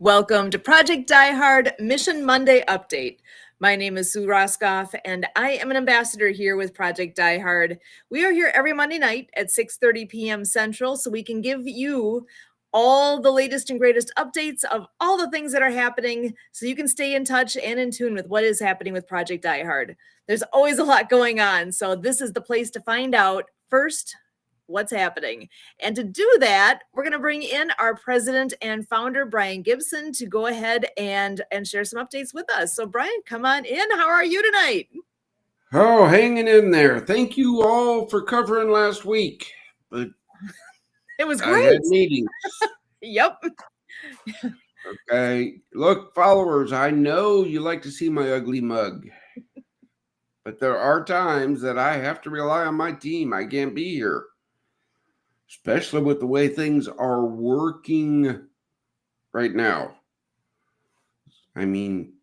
Welcome to Project Die Hard Mission Monday Update. My name is Sue Roskoff, and I am an ambassador here with Project Die Hard. We are here every Monday night at 6:30 p.m. Central, so we can give you all the latest and greatest updates of all the things that are happening, so you can stay in touch and in tune with what is happening with Project Die Hard. There's always a lot going on, so this is the place to find out first what's happening. And to do that, we're going to bring in our president and founder, Brian Gibson, to go ahead and share some updates with us. So, Brian, come on in. How are you tonight? Oh, hanging in there. Thank you all for covering last week. But It was I great. had meetings. Yep. Okay. Look, followers, I know you like to see my ugly mug. But there are times that I have to rely on my team. I can't be here. Especially with the way things are working right now. I mean,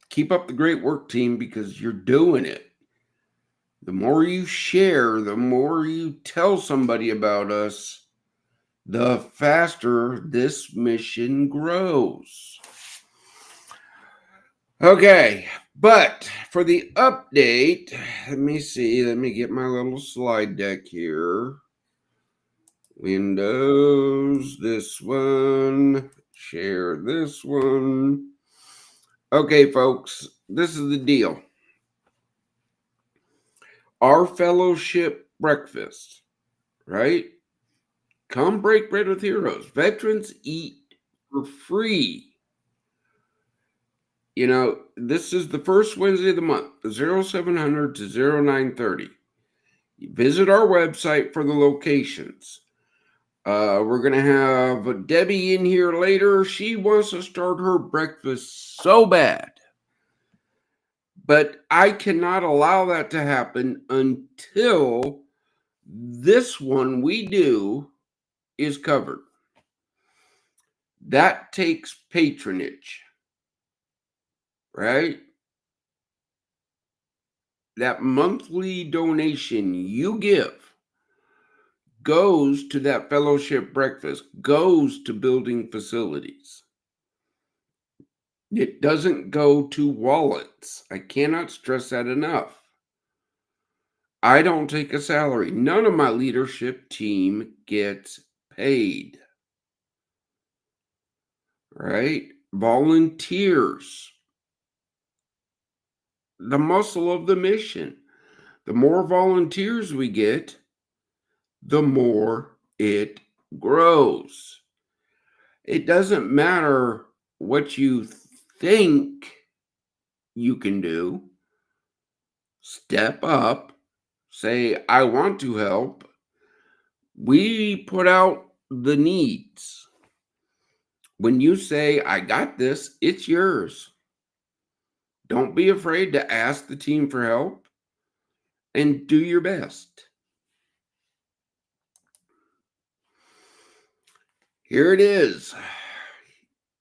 keep up the great work, team, because you're doing it. The more you share, the more you tell somebody about us, the faster this mission grows. Okay, but for the update, let me see. Let me get my little slide deck here. Windows, this one, share this one. Okay, folks, this is the deal. Our fellowship breakfast, right? Come break bread with heroes. Veterans eat for free. You know, this is the first Wednesday of the month, 0700 to 0930. Visit our website for the locations. We're going to have Debbie in here later. She wants to start her breakfast so bad. But I cannot allow that to happen until this one we do is covered. That takes patronage, right? That monthly donation you give goes to that fellowship breakfast, goes to building facilities. It doesn't go to wallets. I cannot stress that enough. I don't take a salary. None of my leadership team gets paid. Right? Volunteers. The muscle of the mission. The more volunteers we get, the more it grows. It doesn't matter what you think you can do. Step up. Say, I want to help. We put out the needs. When you say, I got this, it's yours. Don't be afraid to ask the team for help and do your best. Here it is.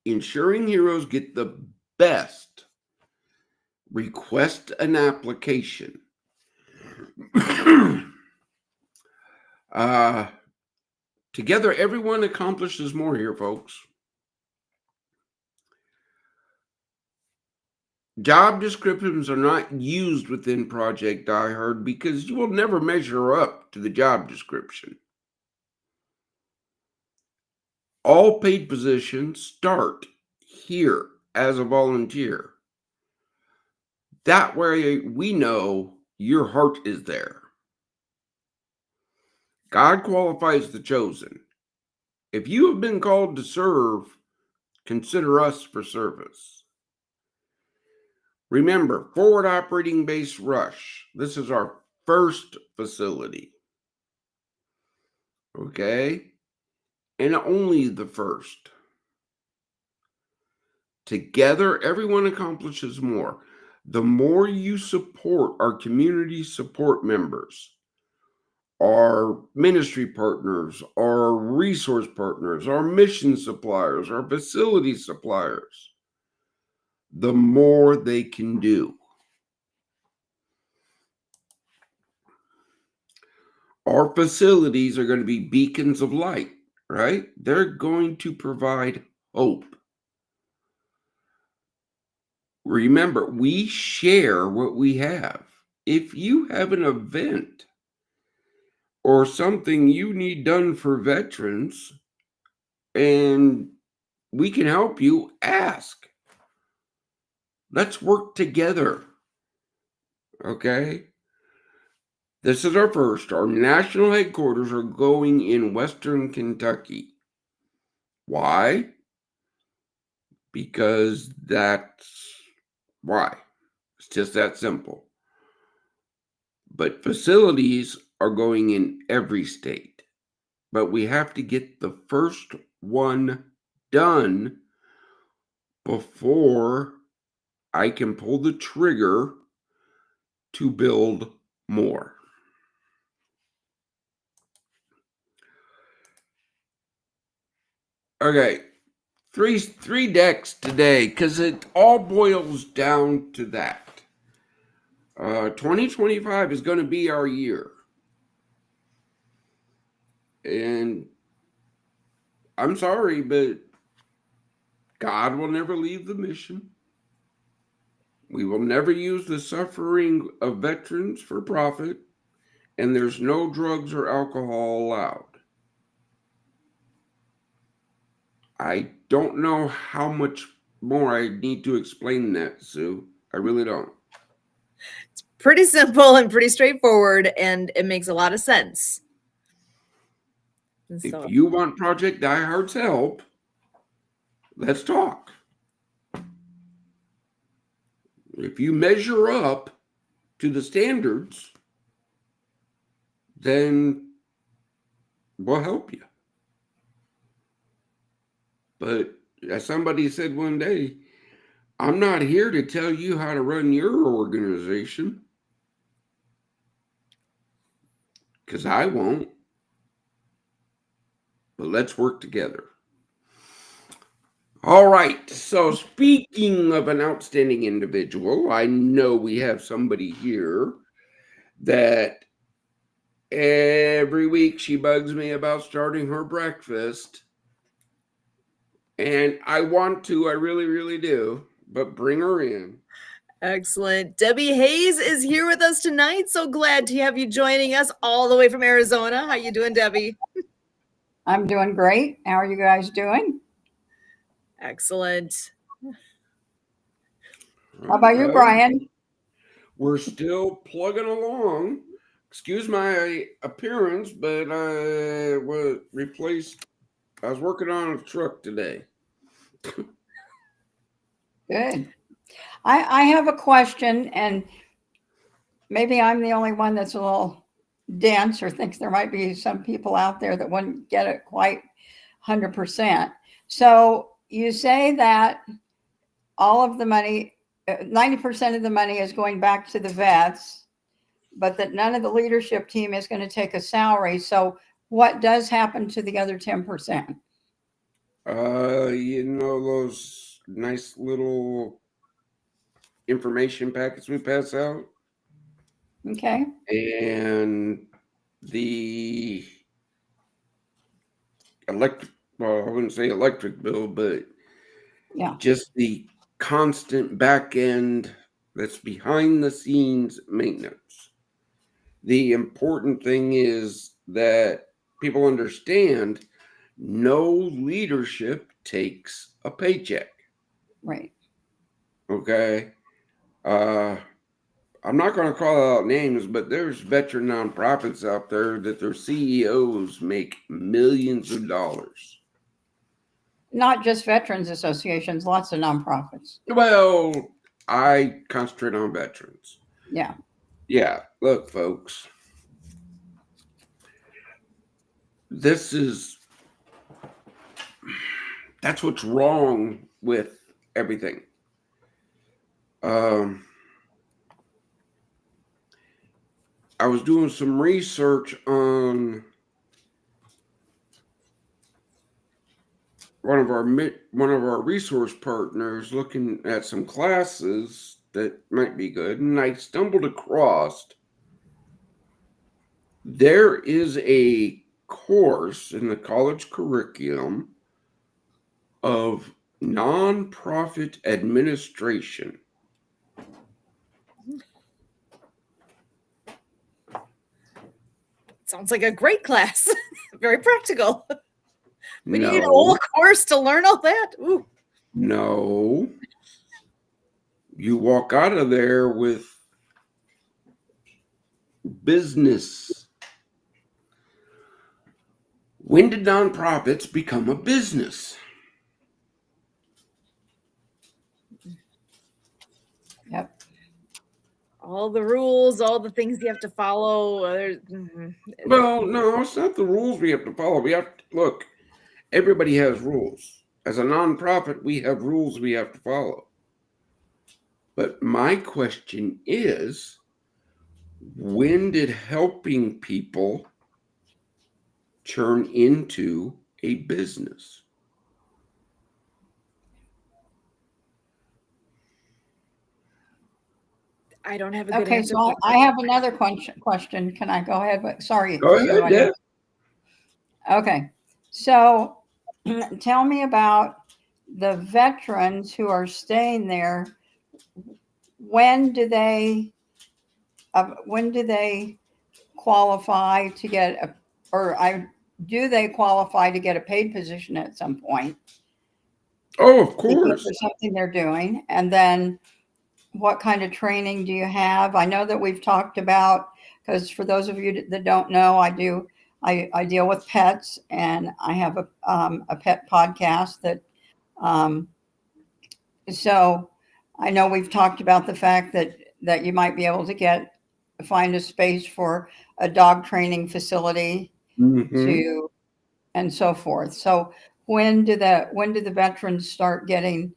Ensuring heroes get the best. Request an application. Together, everyone accomplishes more here, folks. Job descriptions are not used within Project Die Hard because you will never measure up to the job description. All paid positions start here as a volunteer. That way we know your heart is there. God qualifies the chosen. If you have been called to serve, consider us for service. Remember, Forward Operating Base Rush. This is our first facility. Okay? And only the first. Together, everyone accomplishes more. The more you support our community support members, our ministry partners, our resource partners, our mission suppliers, our facility suppliers, the more they can do. Our facilities are going to be beacons of light, right? They're going to provide hope. Remember, we share what we have. If you have an event or something you need done for veterans and we can help you, ask. Let's work together. Okay? This is our first. Our national headquarters are going in Western Kentucky. Why? Because that's why. It's just that simple. But facilities are going in every state. But we have to get the first one done before I can pull the trigger to build more. Okay, three decks today because it all boils down to that. 2025 is going to be our year. And I'm sorry, but God will never leave the mission. We will never use the suffering of veterans for profit, and there's no drugs or alcohol allowed. I don't know how much more I need to explain that, Sue. I really don't. It's pretty simple and pretty straightforward, and it makes a lot of sense. And If so, you want Project Die Hard's help, let's talk. If you measure up to the standards, then we'll help you. But as somebody said one day, I'm not here to tell you how to run your organization, because I won't. But let's work together. All right. So, speaking of an outstanding individual, I know we have somebody here that every week she bugs me about starting her breakfast. And I want to, I really, really do, but bring her in. excellent. Debbie Hayes is here with us tonight. So glad to have you joining us all the way from Arizona. How you doing, Debbie? I'm doing great. How are you guys doing? Excellent. How about you, Brian? We're still plugging along. Excuse my appearance, but I was replaced. I was working on a truck today. Good. I have a question, and maybe I'm the only one that's a little dense or thinks there might be some people out there that wouldn't get it quite 100%. So you say that all of the money, 90% of the money is going back to the vets, but that none of the leadership team is going to take a salary. So what does happen to the other 10%? Those nice little information packets we pass out, Okay. and the electric, well, I wouldn't say electric bill, but Yeah. just the constant back end that's behind the scenes maintenance. The important thing is that people understand no leadership takes a paycheck. Right. Okay. I'm not going to call out names, but there's veteran nonprofits out there that their CEOs make millions of dollars. Not just veterans associations, lots of nonprofits. Well, I concentrate on veterans. Yeah. Yeah, look, folks, that's what's wrong with everything. I was doing some research on one of our resource partners, looking at some classes that might be good, and I stumbled across there is a course in the college curriculum of nonprofit administration. Sounds like a great class. Very practical. But you need a No, whole course to learn all that. Ooh. no. You walk out of there with business. When did nonprofits become a business? Yep. All the rules, all the things you have to follow. Well, no, it's not the rules we have to follow. We have to look, everybody has rules. As a nonprofit, we have rules we have to follow. But my question is, when did helping people turn into a business? I don't have a good Okay, answer. so I have another question. Can I go ahead? But sorry. Go ahead, Deb. Okay, so tell me about the veterans who are staying there. When do they qualify to get do they qualify to get a paid position at some point? Oh, of Because course. there's something they're doing, and then what kind of training do you have? I know that we've talked about, because for those of you that don't know, I deal with pets, and I have a pet podcast that, so I know we've talked about the fact that you might be able to find a space for a dog training facility Mm-hmm. and so forth. So when do the veterans start getting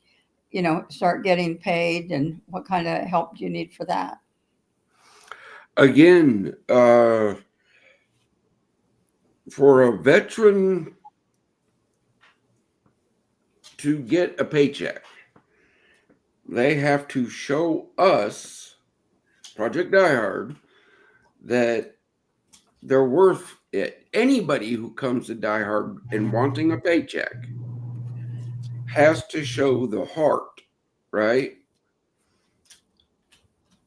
paid, and what kind of help do you need for that? Again, for a veteran to get a paycheck, they have to show us, Project Die Hard, that they're worth it. Anybody who comes to Die Hard and wanting a paycheck has to show the heart, right?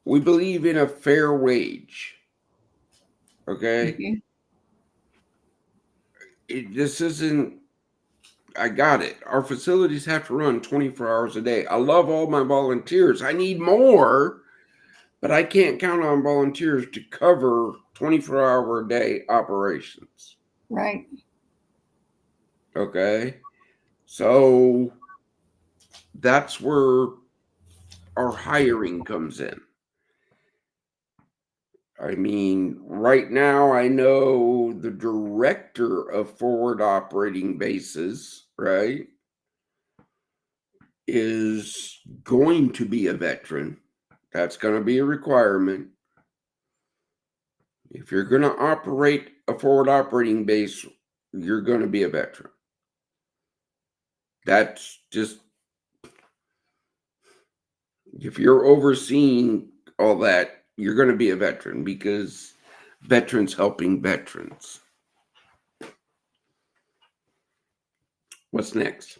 We believe in a fair wage. Okay? Mhm. This isn't, I got it. Our facilities have to run 24 hours a day. I love all my volunteers. I need more, but I can't count on volunteers to cover 24-hour a day operations. Right. Okay? So that's where our hiring comes in. I mean, right now I know the director of forward operating bases, right, is going to be a veteran. That's going to be a requirement. If you're going to operate a forward operating base, you're going to be a veteran. That's just, if you're overseeing all that, you're going to be a veteran, because veterans helping veterans. What's next?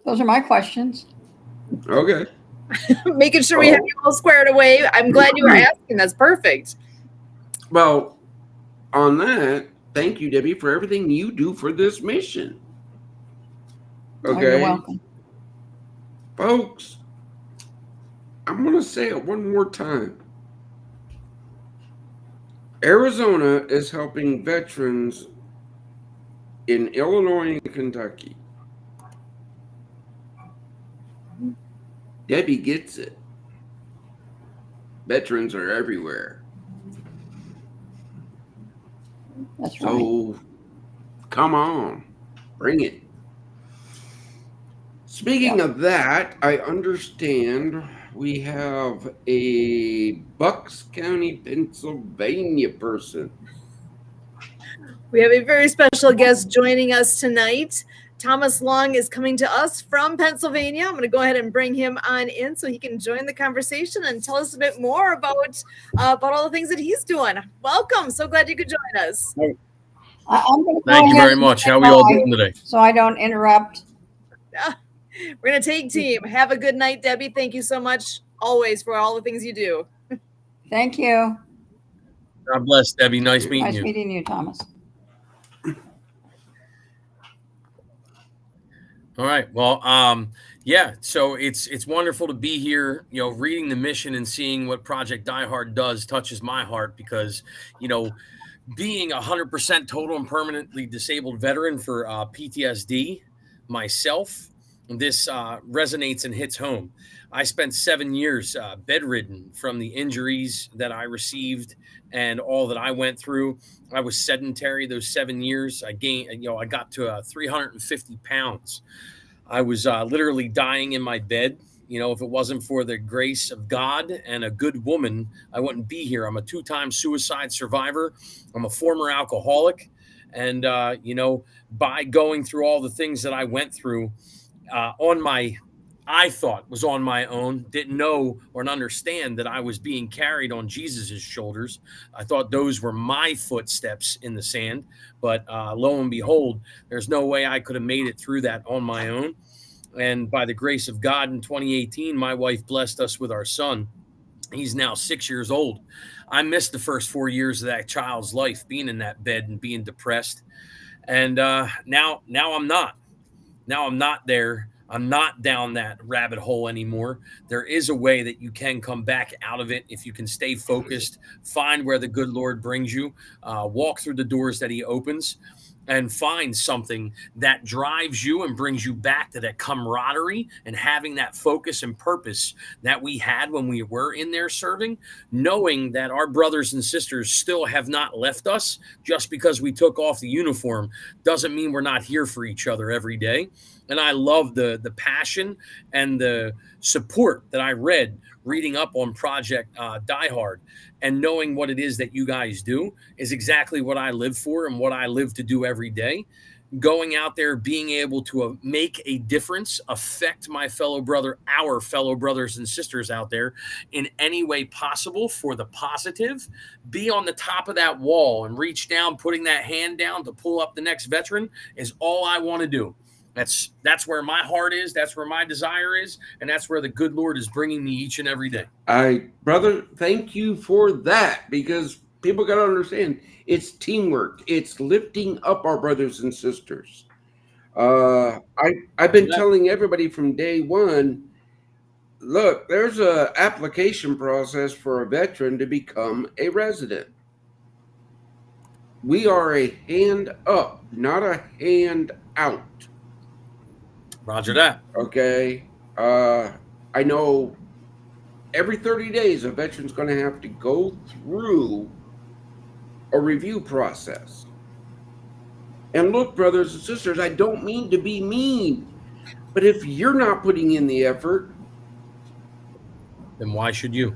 Those are my questions. Okay. Making sure we have you all squared away. I'm glad you were asking. That's perfect. Well, on that, thank you, Debbie, for everything you do for this mission. Oh, you're Okay, welcome. folks, I'm going to say it one more time. Arizona is helping veterans in Illinois and Kentucky. Debbie gets it. Veterans are everywhere. That's right. So, come on, bring it. Speaking of that, I understand we have a Bucks County, Pennsylvania person. We have a very special guest joining us tonight. Thomas Long is coming to us from Pennsylvania. I'm going to go ahead and bring him on in so he can join the conversation and tell us a bit more about all the things that he's doing. Welcome. So glad you could join us. Thank you very much. How are we all doing today? So I don't interrupt. We're going to take team. Have a good night, Debbie. Thank you so much always for all the things you do. Thank you. God bless, Debbie. Nice meeting Nice you. meeting you, Thomas. All right. Well, yeah. So it's wonderful to be here. You know, reading the mission and seeing what Project Die Hard does touches my heart because, you know, being 100% total and permanently disabled veteran for PTSD myself, this resonates and hits home. I spent 7 years bedridden from the injuries that I received and all that I went through. I was sedentary those 7 years. I gained, I got to 350 pounds. I was literally dying in my bed. You know, if it wasn't for the grace of God and a good woman, I wouldn't be here. I'm a 2-time suicide survivor. I'm a former alcoholic. And, by going through all the things that I went through I thought was on my own, didn't know or understand that I was being carried on Jesus's shoulders. I thought those were my footsteps in the sand. But lo and behold, there's no way I could have made it through that on my own. And by the grace of God in 2018, my wife blessed us with our son. He's now 6 years old. I missed the first 4 years of that child's life, being in that bed and being depressed. And now I'm not. Now I'm not there. I'm not down that rabbit hole anymore. There is a way that you can come back out of it if you can stay focused, find where the good Lord brings you, walk through the doors that he opens, and find something that drives you and brings you back to that camaraderie and having that focus and purpose that we had when we were in there serving, knowing that our brothers and sisters still have not left us. Just because we took off the uniform doesn't mean we're not here for each other every day. And I love the passion and the support that I reading up on Project Die Hard, and knowing what it is that you guys do is exactly what I live for and what I live to do every day. Going out there, being able to make a difference, affect my fellow brother, our fellow brothers and sisters out there in any way possible for the positive, be on the top of that wall and reach down, putting that hand down to pull up the next veteran is all I want to do. That's where my heart is. That's where my desire is. And that's where the good Lord is bringing me each and every day. Brother, thank you for that, because people got to understand it's teamwork. It's lifting up our brothers and sisters. I've been telling everybody from day one, look, there's a application process for a veteran to become a resident. We are a hand up, not a hand out. Roger that. Okay. I know every 30 days a veteran's going to have to go through a review process. And look, brothers and sisters, I don't mean to be mean, but if you're not putting in the effort, then why should you?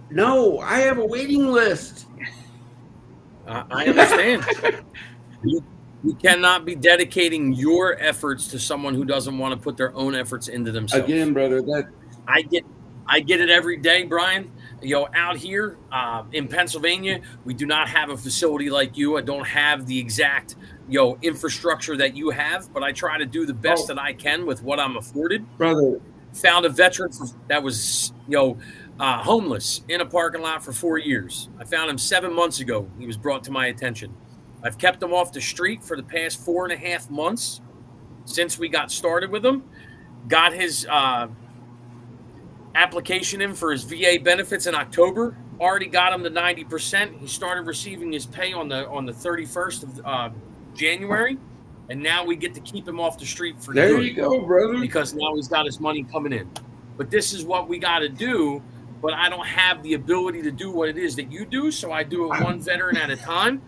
No, I have a waiting list. I understand. You cannot be dedicating your efforts to someone who doesn't want to put their own efforts into themselves. Again, brother, I get it every day, Brian. Out here in Pennsylvania, we do not have a facility like you. I don't have the exact infrastructure that you have, but I try to do the best that I can with what I'm afforded. Brother, found a veteran that was homeless in a parking lot for 4 years. I found him 7 months ago. He was brought to my attention. I've kept him off the street for the past 4.5 months since we got started with him. Got his application in for his VA benefits in October. Already got him to 90%. He started receiving his pay on the 31st of January, and now we get to keep him off the street for there you go, brother. Because now he's got his money coming in. But this is what we got to do. But I don't have the ability to do what it is that you do, so I do it one veteran at a time.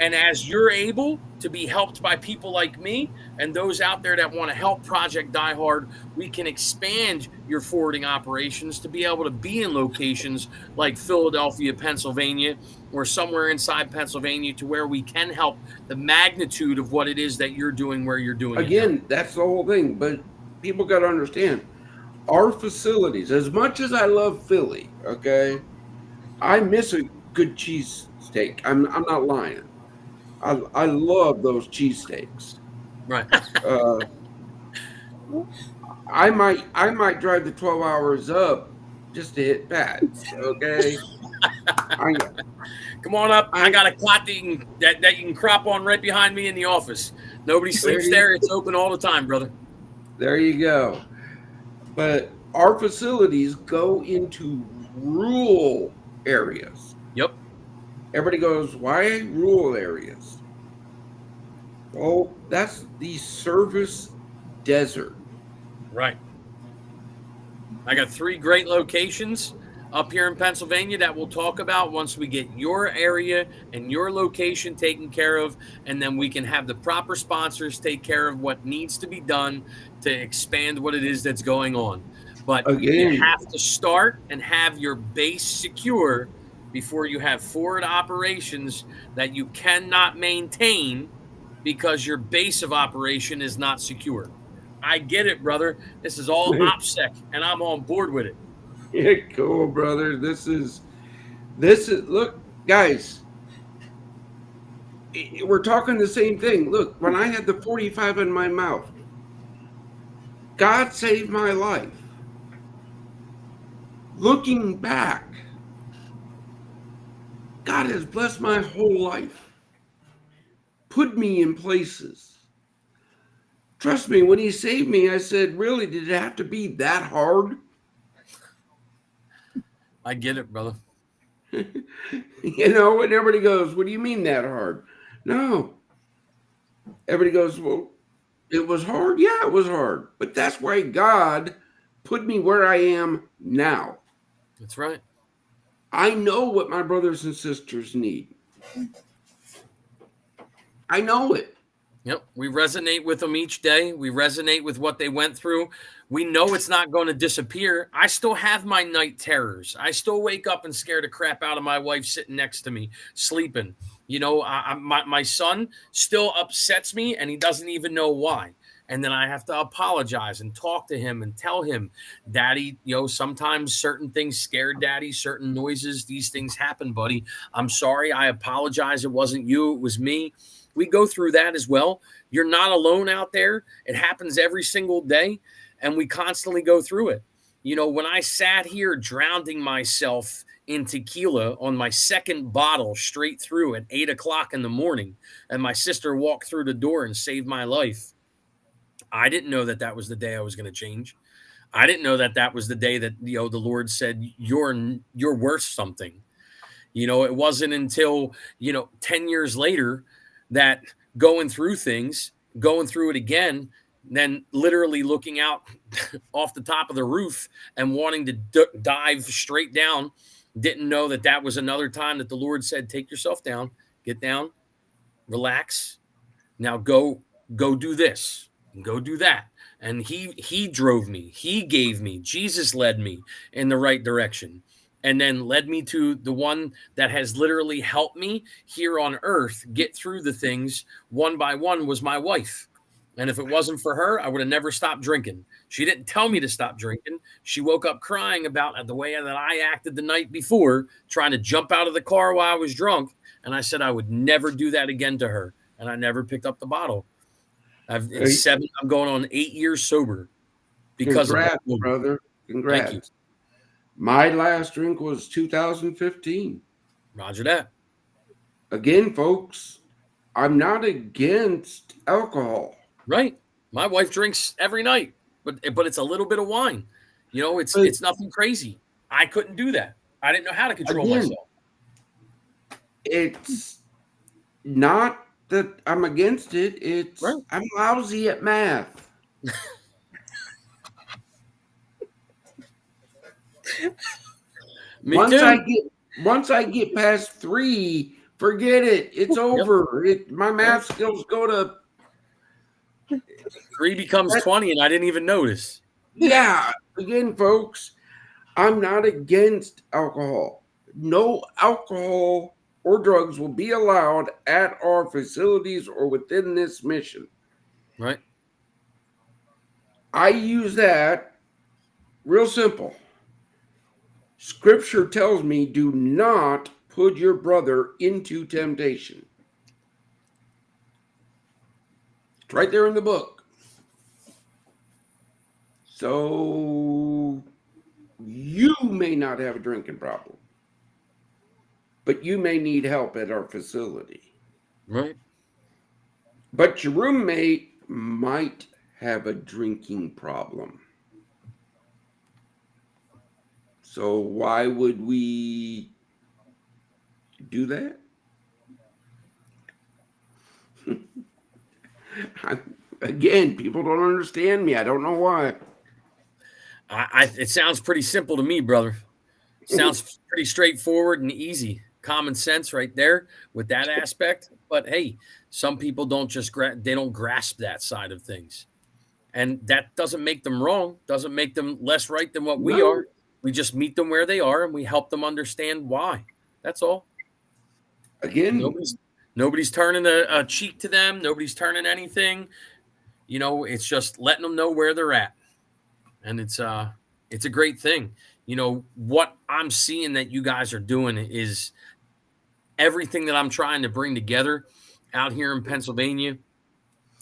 And as you're able to be helped by people like me and those out there that want to help Project Die Hard, we can expand your forwarding operations to be able to be in locations like Philadelphia, Pennsylvania, or somewhere inside Pennsylvania, to where we can help the magnitude of what it is that you're doing where you're doing Again, that's the whole thing. But people got to understand, our facilities, as much as I love Philly, okay, I miss a good cheese steak. I'm not lying. I love those cheesesteaks. Right. I might drive the 12 hours up just to hit pads. Okay. Come on up. I got a cot that you can crop on right behind me in the office. Nobody sleeps there. It's open all the time, brother. There you go. But our facilities go into rural areas. Yep. Everybody goes, why rural areas? Well, that's the service desert. Right. I got 3 great locations up here in Pennsylvania that we'll talk about once we get your area and your location taken care of, and then we can have the proper sponsors take care of what needs to be done to expand what it is that's going on. But you Again, have to start and have your base secure before you have forward operations that you cannot maintain because your base of operation is not secure. I get it, brother. This is all OPSEC, and I'm on board with it. yeah, cool, brother. This is look, guys, we're talking the same thing. Look, when I had the 45 in my mouth, God saved my life. Looking back, God has blessed my whole life, put me in places. Trust me, when he saved me, I said, really, did it have to be that hard? I get it, brother. You know, and everybody goes, what do you mean that hard? No. Everybody goes, well, it was hard. Yeah, it was hard. But that's why God put me where I am now. That's right. I know what my brothers and sisters need. I know it. Yep. We resonate with them each day. We resonate with what they went through. We know it's not going to disappear. I still have my night terrors. I still wake up and scare the crap out of my wife sitting next to me, sleeping. You know, my son still upsets me, and he doesn't even know why. And then I have to apologize and talk to him and tell him, Daddy, you know, sometimes certain things scare Daddy, certain noises, these things happen, buddy. I'm sorry. I apologize. It wasn't you. It was me. We go through that as well. You're not alone out there. It happens every single day, and we constantly go through it. You know, when I sat here drowning myself in tequila on my second bottle straight through at 8:00 in the morning, and my sister walked through the door and saved my life, I didn't know that that was the day I was going to change. I didn't know that that was the day that, you know, the Lord said, you're worth something. You know, it wasn't until, 10 years later that going through things, going through it again, then literally looking out off the top of the roof and wanting to dive straight down, didn't know that that was another time that the Lord said, take yourself down, get down, relax. Now go do this and go do that. And he drove me. He gave me. Jesus led me in the right direction. And then led me to the one that has literally helped me here on earth get through the things one by one was my wife. And if it wasn't for her, I would have never stopped drinking. She didn't tell me to stop drinking. She woke up crying about the way that I acted the night before, trying to jump out of the car while I was drunk. And I said I would never do that again to her. And I never picked up the bottle. I'm going on 8 years sober because Congrats, of that. brother. Congrats. Thank you. My last drink was 2015. Roger that. Again, folks, I'm not against alcohol. Right. My wife drinks every night, but it's a little bit of wine. You know, it's nothing crazy. I couldn't do that. I didn't know how to control myself. It's not that I'm against it. It's Right. I'm lousy at math. Me once too. Once I get past 3, forget it. It's over. My math skills go to 3 becomes 20, and I didn't even notice. Yeah. Again, folks, I'm not against alcohol. No alcohol or drugs will be allowed at our facilities or within this mission. Right. I use that real simple. Scripture tells me do not put your brother into temptation. It's right there in the book. So You may not have a drinking problem, but you may need help at our facility. Right. But your roommate might have a drinking problem. So why would we do that? Again, people don't understand me. I don't know why. It sounds pretty simple to me, brother. Sounds pretty straightforward and easy. Common sense right there with that aspect. But hey, some people don't just they don't grasp that side of things. And that doesn't make them wrong, doesn't make them less right than what we No. are. We just meet them where they are and we help them understand why. That's all. Again, Nobody's turning a cheek to them. Nobody's turning anything. It's just letting them know where they're at. And it's a great thing. What I'm seeing that you guys are doing is everything that I'm trying to bring together out here in Pennsylvania.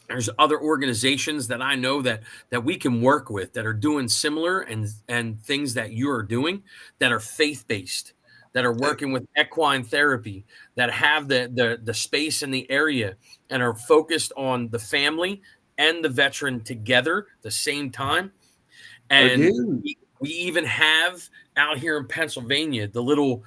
There's other organizations that I know that we can work with that are doing similar and things that you are doing that are faith-based, that are working with equine therapy, that have the space in the area and are focused on the family and the veteran together at the same time. And again, we even have out here in Pennsylvania the little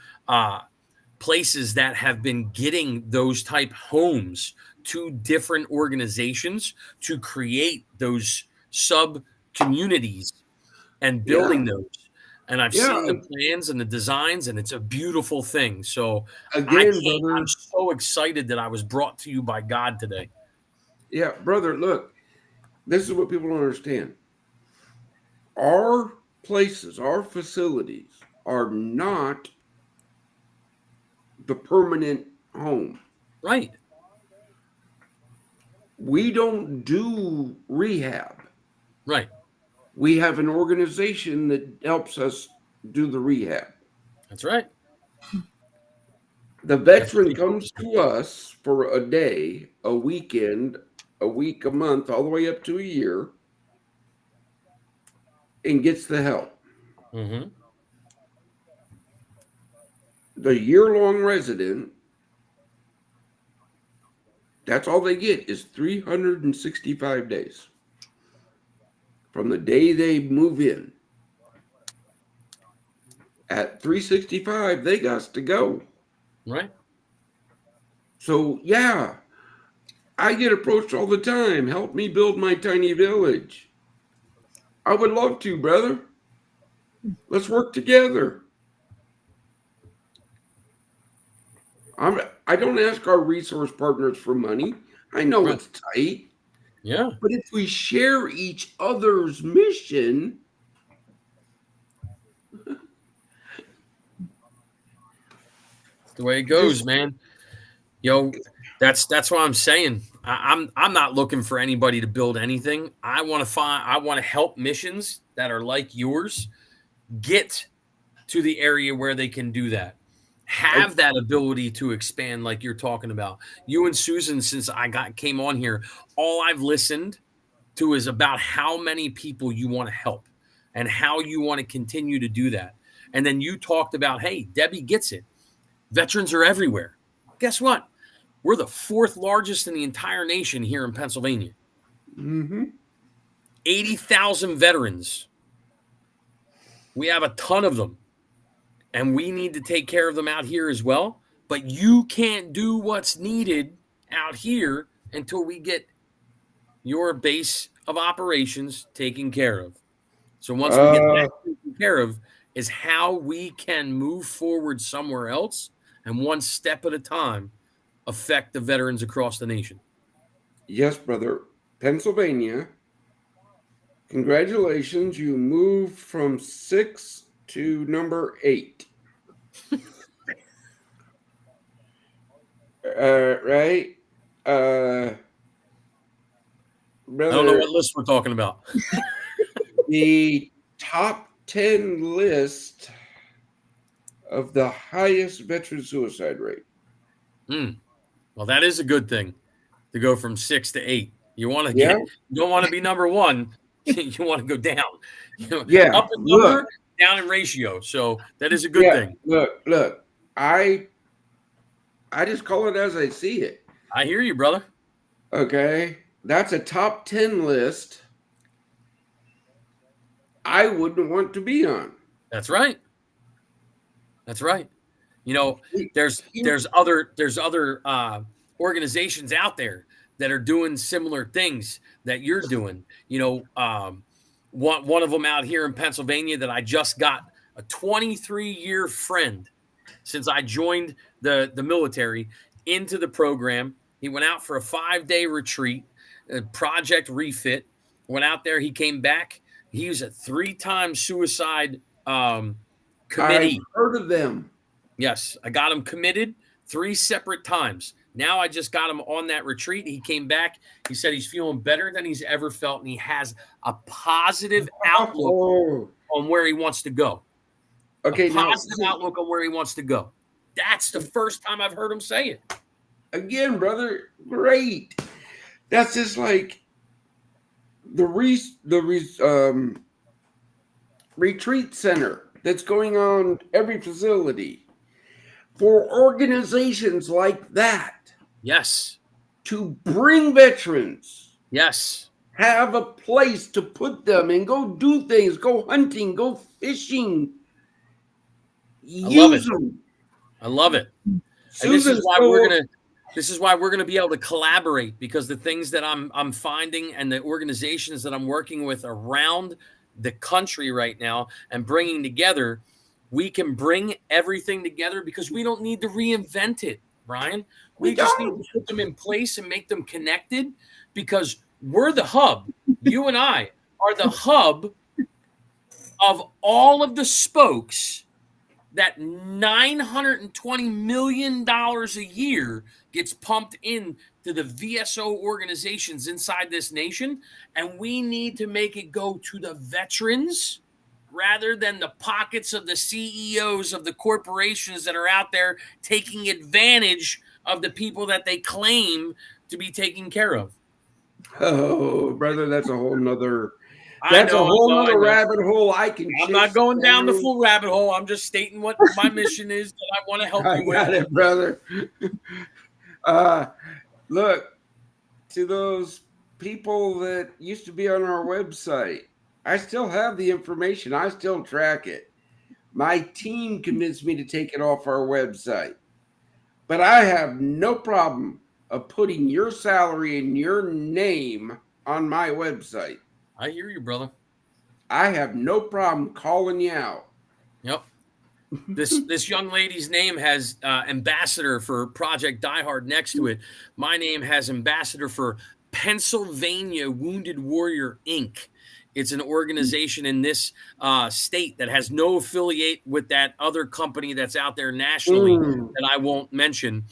places that have been getting those type homes to different organizations to create those sub communities and building those. And I've seen the plans and the designs, and it's a beautiful thing. So again, brother, I'm so excited that I was brought to you by God today. Yeah, brother, look, this is what people don't understand. Our places, our facilities are not the permanent home. Right. We don't do rehab. Right. We have an organization that helps us do the rehab. That's right. The veteran comes to us for a day, a weekend, a week, a month, all the way up to a year, and gets the help. Mm-hmm. The year-long resident, that's all they get is 365 days from the day they move in. At 365, they got to go. Right. So, yeah, I get approached all the time. Help me build my tiny village. I would love to, brother. Let's work together. I don't ask our resource partners for money. I know it's tight. Yeah. But if we share each other's mission, the way it goes, man. That's what I'm saying. I'm not looking for anybody to build anything. I want to help missions that are like yours get to the area where they can do that. Have that ability to expand like you're talking about. You and Susan, since I came on here, all I've listened to is about how many people you want to help and how you want to continue to do that. And then you talked about, hey, Debbie gets it. Veterans are everywhere. Guess what? We're the fourth largest in the entire nation here in Pennsylvania. 80,000 veterans. We have a ton of them. And we need to take care of them out here as well. But you can't do what's needed out here until we get your base of operations taken care of. So once we get that taken care of is how we can move forward somewhere else and one step at a time affect the veterans across the nation. Yes, brother. Pennsylvania, congratulations. You moved from 6 to number 8. Right? Brother, I don't know what list we're talking about. The top 10 list of the highest veteran suicide rate. Well, that is a good thing to go from 6 to 8. You want to you don't want to be number 1. You want to go down. Up a number down in ratio. So that is a good thing. Look, I just call it as I see it. I hear you, brother. Okay. That's a top 10 list I wouldn't want to be on. That's right. That's right. You know, there's other organizations out there that are doing similar things that you're doing. You know, one of them out here in Pennsylvania that I just got a 23-year friend since I joined the military into the program. He went out for a 5-day retreat, Project Refit. Went out there. He came back. He was a 3-time suicide committee. I've heard of them. Yes, I got him committed 3 separate times. Now I just got him on that retreat. He came back. He said he's feeling better than he's ever felt, and he has a positive outlook on where he wants to go. Okay, a positive outlook on where he wants to go. That's the first time I've heard him say it. Again, brother, great. That's just like the retreat center that's going on every facility. For organizations like that, yes, to bring veterans, yes, have a place to put them and go do things, go hunting, go fishing, use them. I love it. And this is why we're gonna be able to collaborate, because the things that I'm finding and the organizations that I'm working with around the country right now and bringing together, we can bring everything together because we don't need to reinvent it, Brian. We just need to put them in place and make them connected, because we're the hub. You and I are the hub of all of the spokes that $920 million a year gets pumped in to the VSO organizations inside this nation. And we need to make it go to the veterans rather than the pockets of the CEOs of the corporations that are out there taking advantage of the people that they claim to be taking care of. Oh, brother, that's a whole nother rabbit hole. I'm not going down the full rabbit hole. I'm just stating what my mission is that I want to help you with. I got it, brother. Look, to those people that used to be on our website, I still have the information. I still track it. My team convinced me to take it off our website. But I have no problem of putting your salary and your name on my website. I hear you, brother. I have no problem calling you out. Yep. This young lady's name has ambassador for Project Die Hard next to it. My name has ambassador for Pennsylvania Wounded Warrior Inc. It's an organization in this state that has no affiliate with that other company that's out there nationally that I won't mention.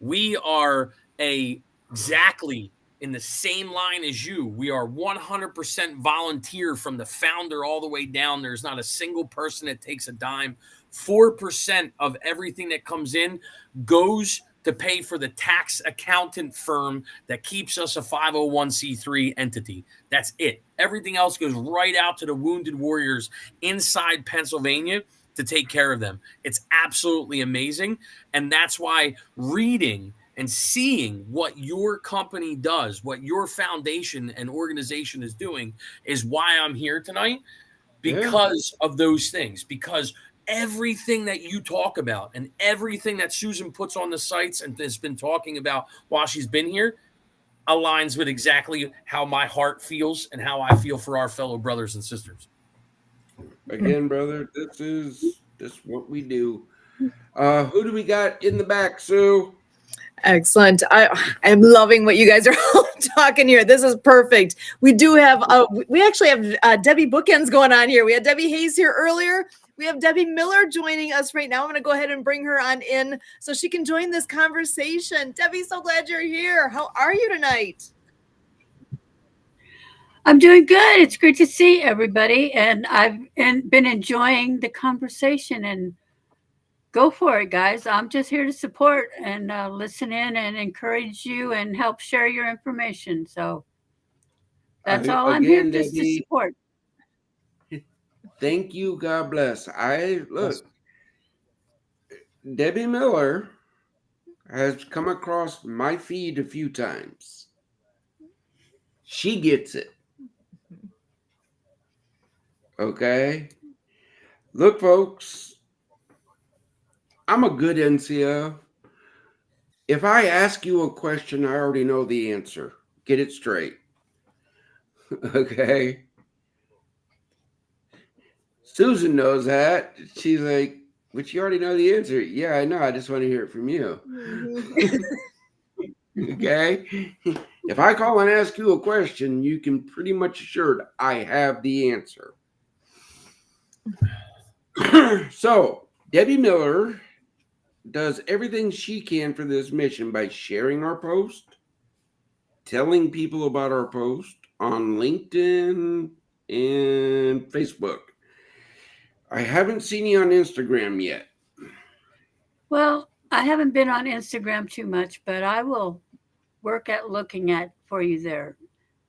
We are exactly in the same line as you. We are 100% volunteer from the founder all the way down. There's not a single person that takes a dime. 4% of everything that comes in goes to pay for the tax accountant firm that keeps us a 501c3 entity. That's it. Everything else goes right out to the wounded warriors inside Pennsylvania to take care of them. It's absolutely amazing. And that's why reading and seeing what your company does, what your foundation and organization is doing, is why I'm here tonight, because of those things, because everything that you talk about and everything that Susan puts on the sites and has been talking about while she's been here aligns with exactly how my heart feels and how I feel for our fellow brothers and sisters. Again, brother, this is what we do. Who do we got in the back, Sue? Excellent. I'm loving what you guys are talking here. This is perfect. We do have, we actually have Debbie Bookends going on here. We had Debbie Hayes here earlier. We have Debbie Miller joining us right now. I'm going to go ahead and bring her on in so she can join this conversation. Debbie, so glad you're here. How are you tonight? I'm doing good. It's great to see everybody. And I've been enjoying the conversation, and go for it, guys. I'm just here to support and listen in and encourage you and help share your information. So that's all I'm here just to support. Thank you. God bless. I look, Yes. Debbie Miller has come across my feed a few times. She gets it. Okay. Look, folks, I'm a good NCO. If I ask you a question, I already know the answer. Get it straight. Okay. Susan knows that. She's like, but you already know the answer. Yeah, I know. I just want to hear it from you. Okay. If I call and ask you a question, you can pretty much assured I have the answer. So, Debbie Miller does everything she can for this mission by sharing our post, telling people about our post on LinkedIn and Facebook. I haven't seen you on Instagram yet. Well, I haven't been on Instagram too much, but I will work at looking at for you there.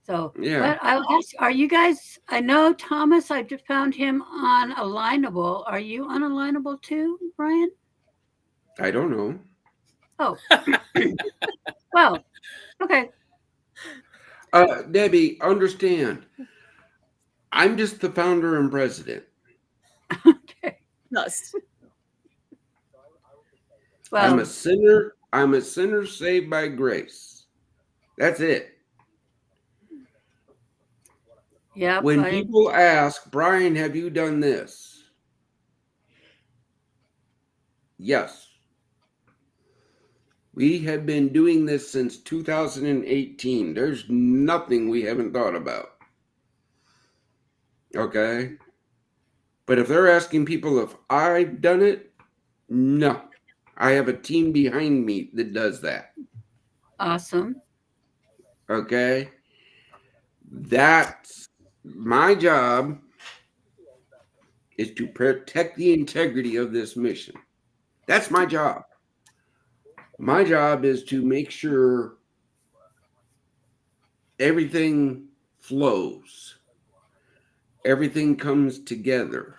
So, Yeah. but I'll ask, are you guys, I know Thomas, I just found him on Alignable. Are you on Alignable too, Brian? I don't know. Oh, well, okay. Debbie, understand. I'm just the founder and president. Okay. Yes. Well, I'm a sinner. I'm a sinner saved by grace. That's it. yeah. When people ask, Brian, have you done this? Yes. We have been doing this since 2018. There's nothing we haven't thought about. Okay? But if they're asking people if I've done it, no. I have a team behind me that does that. Awesome. Okay? That's my job, is to protect the integrity of this mission. That's my job. My job is to make sure everything flows, everything comes together.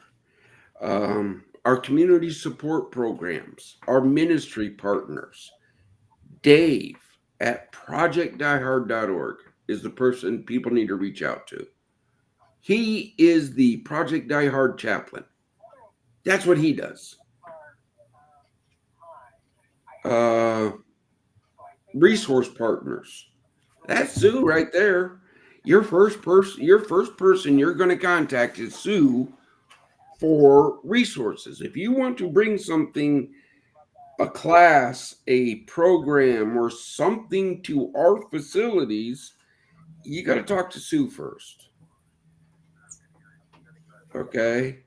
Our community support programs, our ministry partners. Dave at projectdiehard.org is the person people need to reach out to. He is the Project Die Hard chaplain. That's what he does. Resource partners. That's Sue right there. Your first person you're going to contact is Sue for resources. If you want to bring something, a class, a program, or something to our facilities, you got to talk to Sue first. Okay.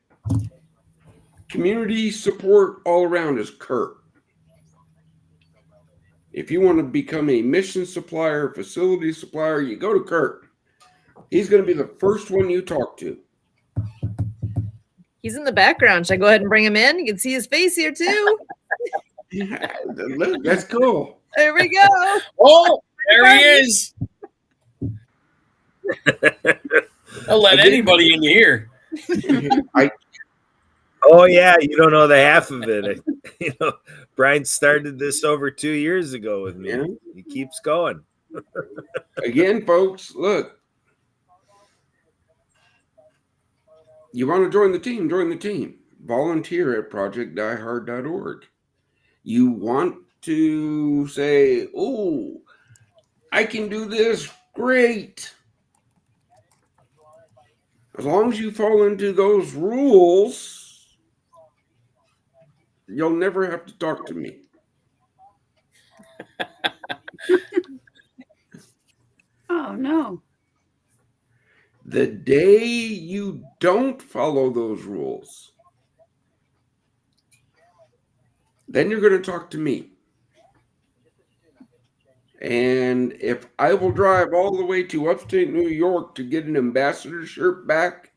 Community support all around is Kurt. If you want to become a mission supplier, facility supplier, you go to Kurt. He's going to be the first one you talk to. He's in the background. Should I go ahead and bring him in? You can see his face here too. Yeah, look, that's cool. There we go. Oh, there he is. I'll let anybody in here. Oh yeah, you don't know the half of it. Brian started this over 2 years ago with me. Yeah. He keeps going. Again, folks, look. You want to join the team? Join the team. Volunteer at projectdiehard.org. You want to say, oh, I can do this? Great. As long as you fall into those rules, you'll never have to talk to me. Oh, no. The day you don't follow those rules, then you're going to talk to me. And if I will drive all the way to upstate New York to get an ambassador shirt back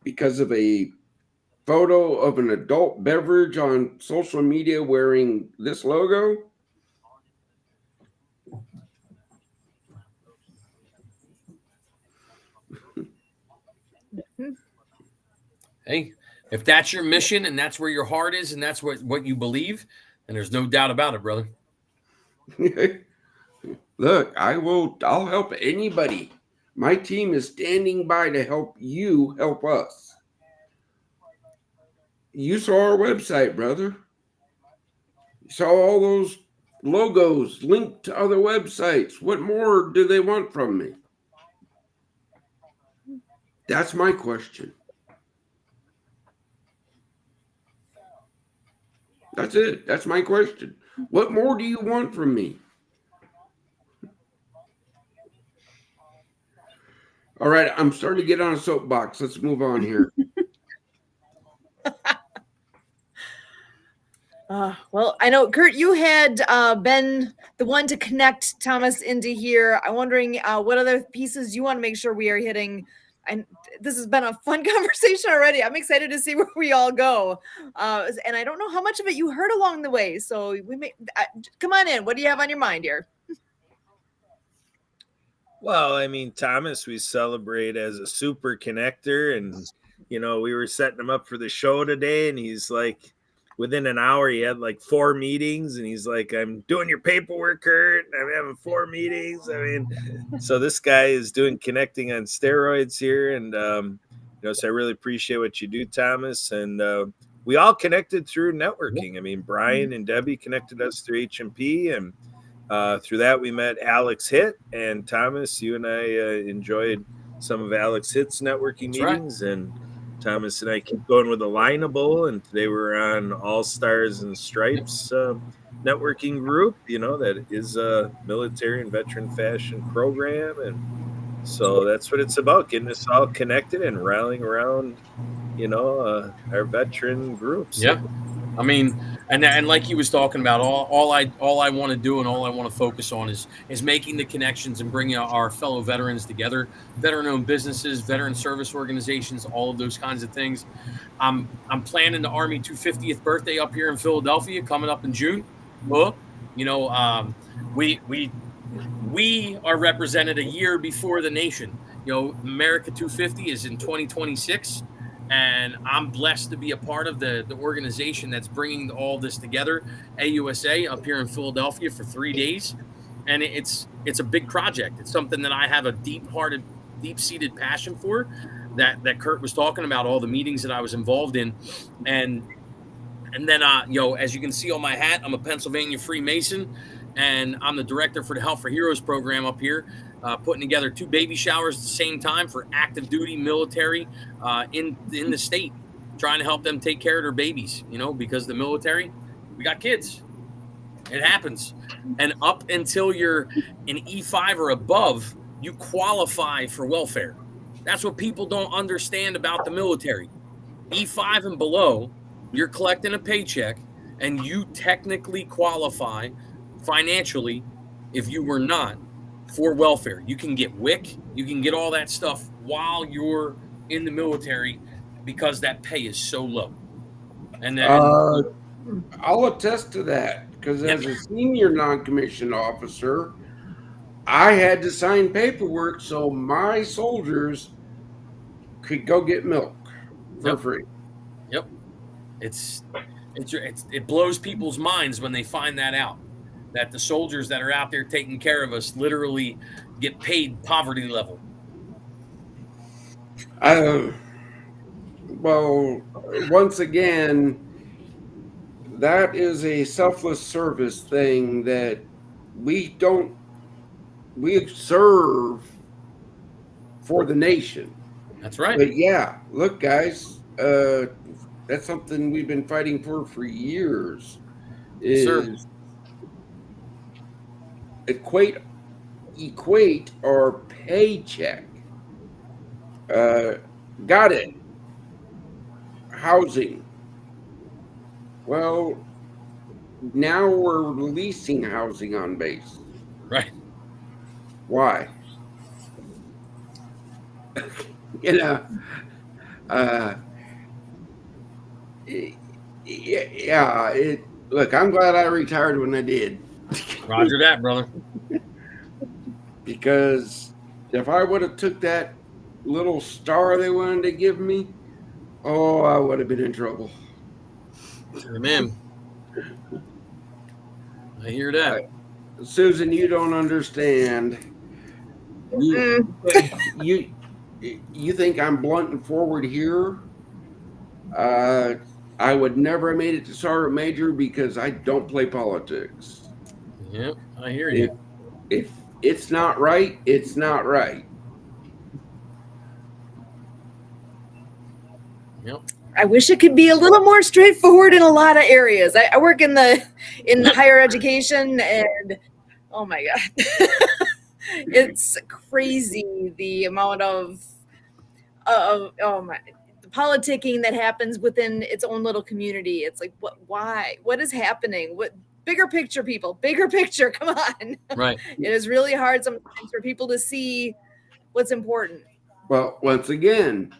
because of a photo of an adult beverage on social media wearing this logo, Hey, if that's your mission and that's where your heart is and that's what you believe, then there's no doubt about it, brother. Look, I'll help anybody. My team is standing by to help you help us. You saw our website, brother. You saw all those logos linked to other websites. What more do they want from me? That's my question. That's it. That's my question. What more do you want from me? All right, I'm starting to get on a soapbox. Let's move on here. Well, I know, Kurt, you had been the one to connect Thomas into here. I'm wondering what other pieces you want to make sure we are hitting. And this has been a fun conversation already. I'm excited to see where we all go. And I don't know how much of it you heard along the way. So we may come on in. What do you have on your mind here? Well, I mean, Thomas, we celebrate as a super connector. And, you know, we were setting him up for the show today. And he's like, within an hour, he had like 4 meetings. And he's like, I'm doing your paperwork, Kurt. I'm having 4 meetings. I mean, so this guy is doing connecting on steroids here. And, you know, so I really appreciate what you do, Thomas. And we all connected through networking. I mean, Brian and Debbie connected us through HMP, and through that, we met Alex Hitt, and Thomas, you and I enjoyed some of Alex Hitt's networking meetings, and Thomas and I keep going with Alignable, and today we're on All Stars and Stripes networking group, you know, that is a military and veteran fashion program, and so that's what it's about, getting us all connected and rallying around, you know, our veteran groups. Yeah. I mean, and like he was talking about, all I want to do and all I want to focus on is making the connections and bringing our fellow veterans together, veteran-owned businesses, veteran service organizations, all of those kinds of things. I'm planning the Army 250th birthday up here in Philadelphia coming up in June. Well, you know, we are represented a year before the nation. You know, America 250 is in 2026. And I'm blessed to be a part of the organization that's bringing all this together, AUSA, up here in Philadelphia for 3 days. And it's a big project. It's something that I have a deep-seated passion for, that Kurt was talking about, all the meetings that I was involved in. And then, you know, as you can see on my hat, I'm a Pennsylvania Freemason, and I'm the director for the Health for Heroes program up here, putting together 2 baby showers at the same time for active duty military in the state, trying to help them take care of their babies, you know, because the military, we got kids. It happens. And up until you're an E5 or above, you qualify for welfare. That's what people don't understand about the military. E5 and below, you're collecting a paycheck, and you technically qualify financially if you were not for welfare. You can get WIC, you can get all that stuff while you're in the military because that pay is so low. And then I'll attest to that, because as a senior non-commissioned officer, I had to sign paperwork so my soldiers could go get milk for free. Yep. It blows people's minds when they find that out, that the soldiers that are out there taking care of us literally get paid poverty level. Well, once again, that is a selfless service thing that we serve for the nation. That's right. But yeah, look, guys, that's something we've been fighting for years. Is equate our paycheck. Got it. Housing. Well, now we're leasing housing on base. Right. Why? You know, look, I'm glad I retired when I did. Roger that, brother. Because if I would have took that little star they wanted to give me, Oh, I would have been in trouble. Amen. I hear that. Susan, you don't understand. You you you think I'm blunt and forward here? Uh, I would never have made it to sergeant major because I don't play politics. Yep, I hear If you. if it's not right, it's not right. Yep. I wish it could be a little more straightforward in a lot of areas. I work in higher education, and oh my god, it's crazy the amount of oh my the politicking that happens within its own little community. It's like what is happening? What bigger picture, people? Bigger picture, come on. Right. It is really hard sometimes for people to see what's important. Well, once again,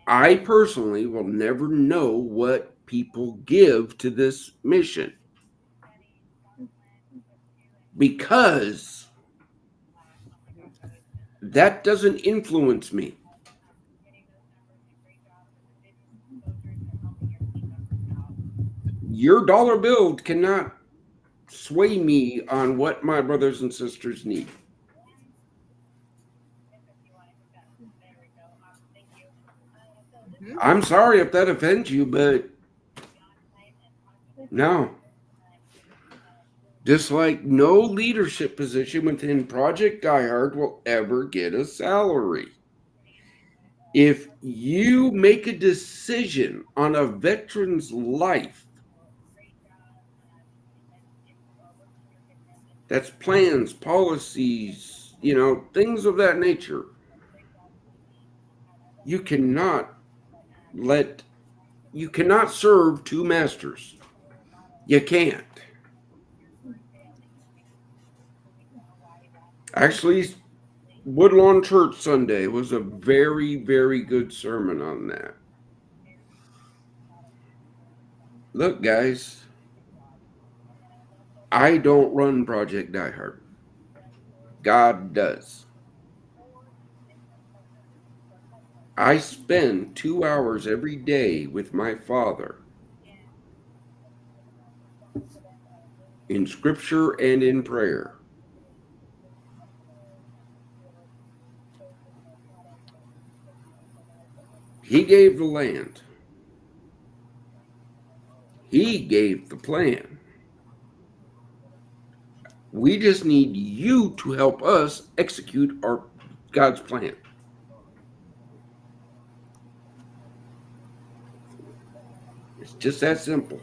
I personally will never know what people give to this mission because that doesn't influence me. Your dollar bill cannot sway me on what my brothers and sisters need. Mhm. I'm sorry if that offends you, but no. Just like no leadership position within Project Diehard will ever get a salary. If you make a decision on a veteran's life, that's plans, policies, things of that nature, you cannot let you cannot serve two masters. You can't. Actually, Woodlawn Church Sunday was a very, very good sermon on that. Look, guys, I don't run Project Diehard. God does. I spend 2 hours every day with my Father in scripture and in prayer. He gave the land. He gave the plan. We just need you to help us execute our God's plan. It's just that simple.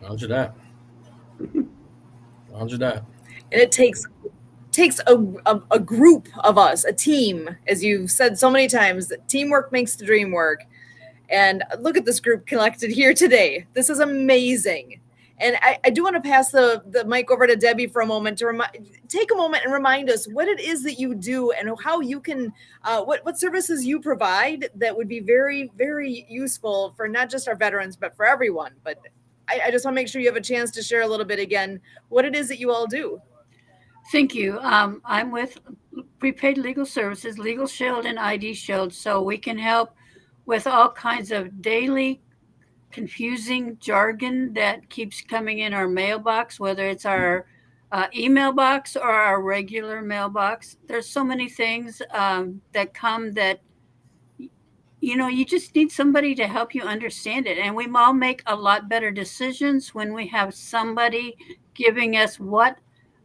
Roger that. Roger that. And it takes a group of us, a team, as you've said so many times, that teamwork makes the dream work. And look at this group collected here today. This is amazing. And I do want to pass the mic over to Debbie for a moment to take a moment and remind us what it is that you do and how you can, what services you provide that would be very, very useful for not just our veterans, but for everyone. But I just want to make sure you have a chance to share a little bit again what it is that you all do. Thank you. I'm with Prepaid Legal Services, Legal Shield and ID Shield, so we can help with all kinds of daily confusing jargon that keeps coming in our mailbox, whether it's our email box or our regular mailbox. There's so many things that come that you just need somebody to help you understand it. And we all make a lot better decisions when we have somebody giving us what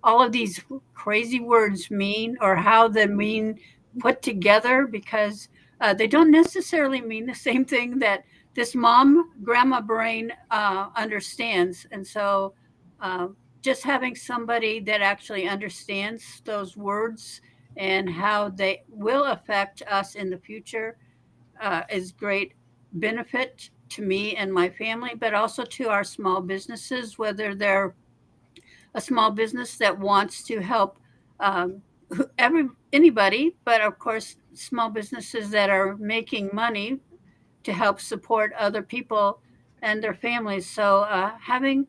all of these crazy words mean or how they mean put together, because they don't necessarily mean the same thing that this grandma brain understands. And so just having somebody that actually understands those words and how they will affect us in the future is great benefit to me and my family, but also to our small businesses, whether they're a small business that wants to help anybody, but of course, small businesses that are making money to help support other people and their families. So having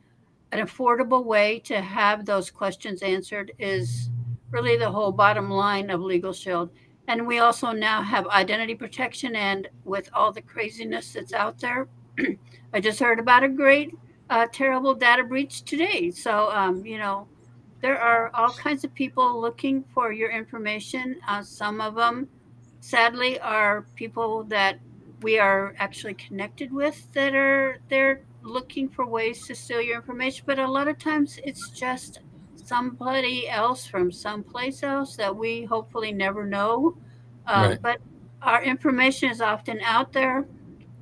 an affordable way to have those questions answered is really the whole bottom line of Legal Shield. And we also now have identity protection. And with all the craziness that's out there, I just heard about a great, terrible data breach today. So, there are all kinds of people looking for your information. Some of them, sadly, are people that we are actually connected with that are they're looking for ways to steal your information. But a lot of times it's just somebody else from someplace else that we hopefully never know. Right. But our information is often out there.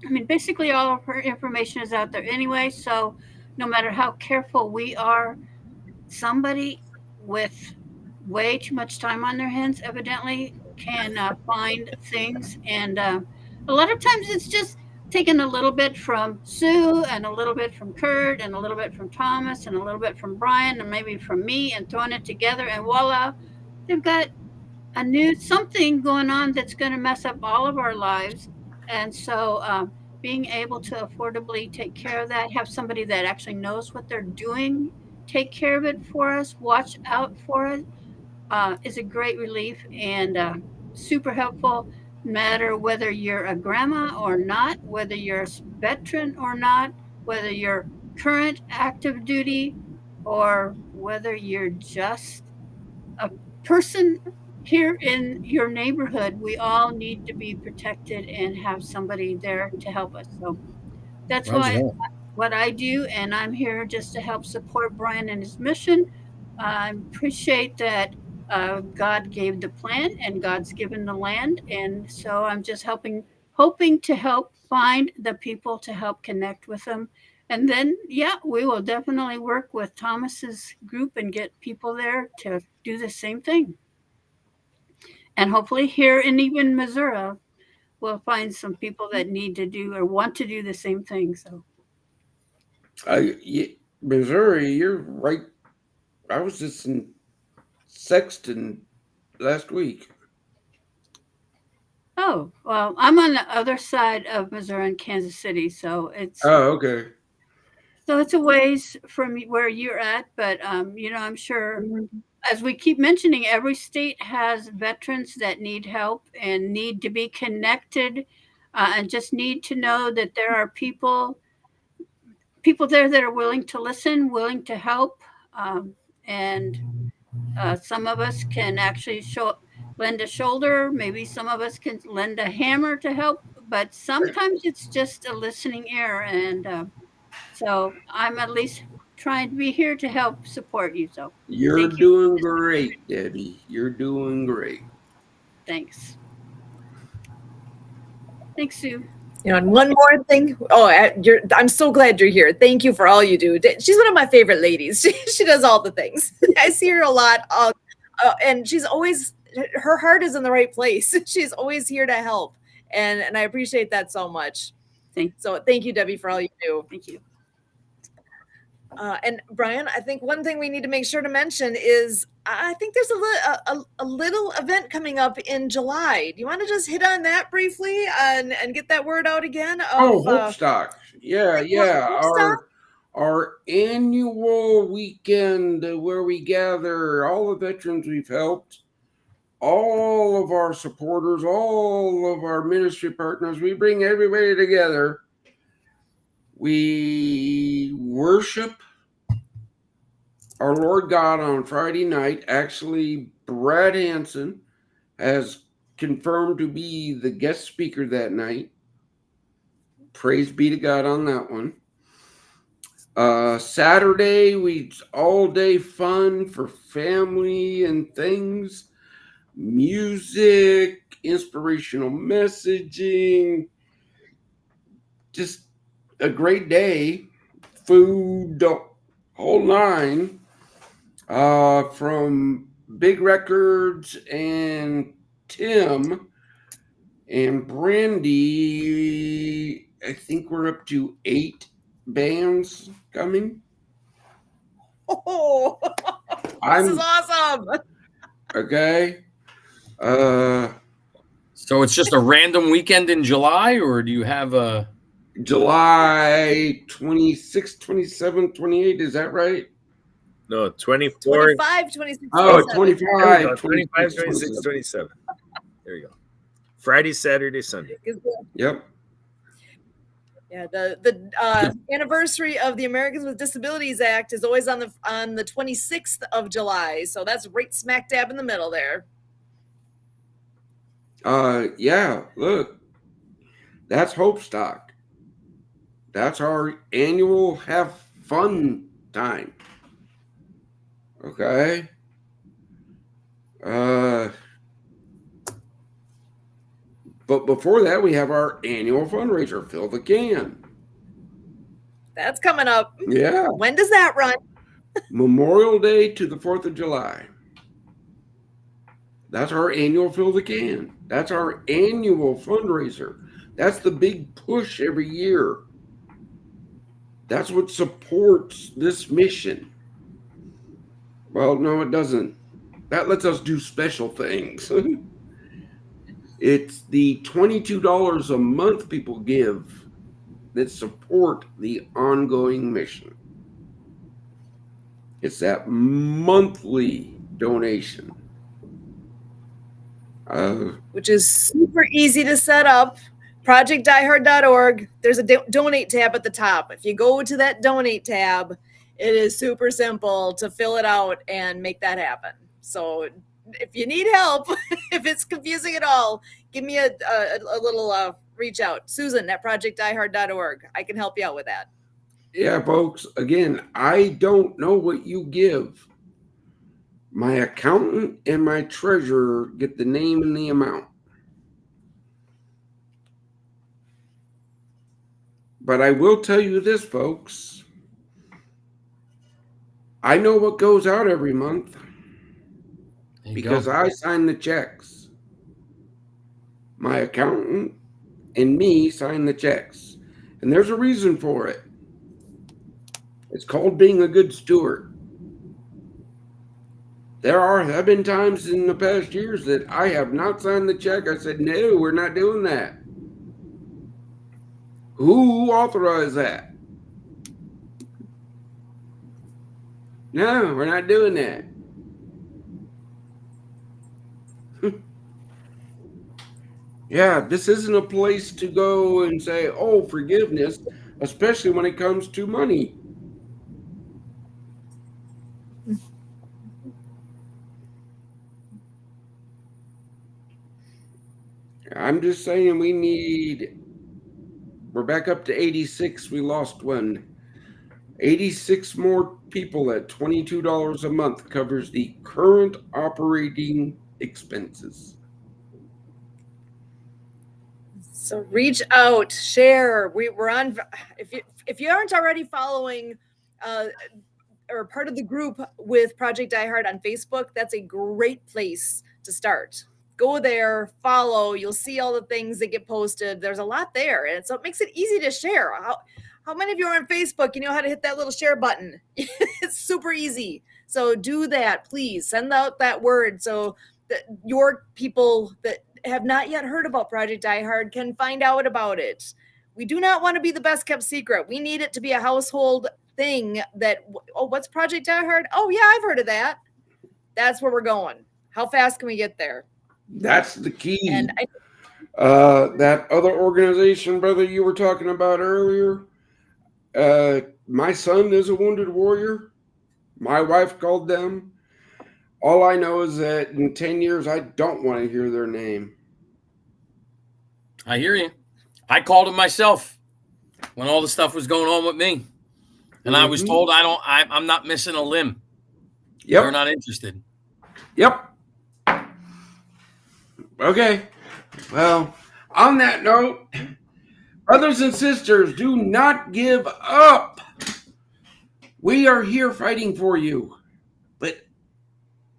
I mean, basically, all of her information is out there anyway. So, no matter how careful we are, somebody with way too much time on their hands evidently can find things. And a lot of times it's just taking a little bit from Sue and a little bit from Kurt and a little bit from Thomas and a little bit from Brian and maybe from me and throwing it together. And voila, they've got a new something going on that's going to mess up all of our lives. And so, being able to affordably take care of that, have somebody that actually knows what they're doing, take care of it for us, watch out for it, is a great relief and super helpful. No matter whether you're a grandma or not, whether you're a veteran or not, whether you're current active duty, or whether you're just a person here in your neighborhood, we all need to be protected and have somebody there to help us. So that's why what I do, and I'm here just to help support Brian and his mission. I appreciate that God gave the plan and God's given the land, and so I'm just hoping to help find the people to help connect with them. And then, yeah, we will definitely work with Thomas's group and get people there to do the same thing. And hopefully, here in even Missouri, we'll find some people that need to do or want to do the same thing. So, Missouri, you're right. I was just in Sexton last week. oh, well, I'm on the other side of Missouri and Kansas City, so Oh, okay. it's a ways from where you're at, but I'm sure as we keep mentioning, every state has veterans that need help and need to be connected, and just need to know that there are people there that are willing to listen, willing to help, and some of us can actually lend a shoulder. Maybe some of us can lend a hammer to help, but sometimes it's just a listening ear. And so I'm at least trying to be here to help support you. So You're thank you. doing great, Debbie. You're doing great. Thanks. Thanks, Sue. And one more thing. Oh, I'm so glad you're here. Thank you for all you do. She's one of my favorite ladies. She does all the things. I see her a lot. And she's always, her heart is in the right place. She's always here to help. And I appreciate that so much. So thank you, Debbie, for all you do. Thank you. And Brian, I think one thing we need to make sure to mention is I think there's a little event coming up in July. Do you want to just hit on that briefly and get that word out again? Hopestock. Yeah. Hopestock? Our annual weekend where we gather all the veterans we've helped, all of our supporters, all of our ministry partners. We bring everybody together. We worship our Lord God on Friday night. Actually, Brad Hansen has confirmed to be the guest speaker that night. Praise be to God on that one. Saturday, we all day fun for family and things. Music, inspirational messaging. Just a great day. Food, the whole nine. From Big Records and Tim and Brandy, I think we're up to 8 bands coming. Oh, this is awesome. Okay. So it's just a random weekend in July, or do you have a July 26, 27, 28? Is that right? No, 24. 25, 26, Oh, 27. 25, 25, 26, 27. There you go. Friday, Saturday, Sunday. Yep. Yeah, the anniversary of the Americans with Disabilities Act is always on the 26th of July, so that's right smack dab in the middle there. Yeah, look, that's Hope Stock. That's our annual have fun time. Okay. But before that, we have our annual fundraiser, Fill the Can. That's coming up. Yeah. When does that run? Memorial Day to the 4th of July. That's our annual Fill the Can. That's our annual fundraiser. That's the big push every year. That's what supports this mission. Well, no, it doesn't. That lets us do special things. It's the $22 a month people give that support the ongoing mission. It's that monthly donation. Which is super easy to set up. ProjectDieHard.org. There's a donate tab at the top. If you go to that donate tab, it is super simple to fill it out and make that happen. So if you need help, if it's confusing at all, give me a little reach out. Susan at ProjectDieHard.org. I can help you out with that. Yeah, folks, again, I don't know what you give. My accountant and my treasurer get the name and the amount. But I will tell you this, folks. I know what goes out every month because I sign the checks. My accountant and me sign the checks. And there's a reason for it. It's called being a good steward. There have been times in the past years that I have not signed the check. I said, no, we're not doing that. Who authorized that? No, we're not doing that. Yeah, this isn't a place to go and say, oh, forgiveness, especially when it comes to money. I'm just saying we're back up to 86. We lost one. 86 more people at $22 a month covers the current operating expenses. So reach out, share. We're on. If you aren't already following or part of the group with Project Die Hard on Facebook, that's a great place to start. Go there, follow. You'll see all the things that get posted. There's a lot there, and so it makes it easy to share. How many of you are on Facebook? You know how to hit that little share button. It's super easy. So do that, please. Send out that word so that your people that have not yet heard about Project Die Hard can find out about it. We do not want to be the best kept secret. We need it to be a household thing that, oh, what's Project Die Hard? Oh, yeah, I've heard of that. That's where we're going. How fast can we get there? That's the key. And that other organization, brother, you were talking about earlier, my son is a wounded warrior. My wife called them. All I know is that in 10 years, I don't want to hear their name. I hear you. I called him myself when all the stuff was going on with me. And I was told I'm not missing a limb. Yep. They're not interested. Yep. Okay. Well, on that note, brothers and sisters, do not give up. We are here fighting for you, but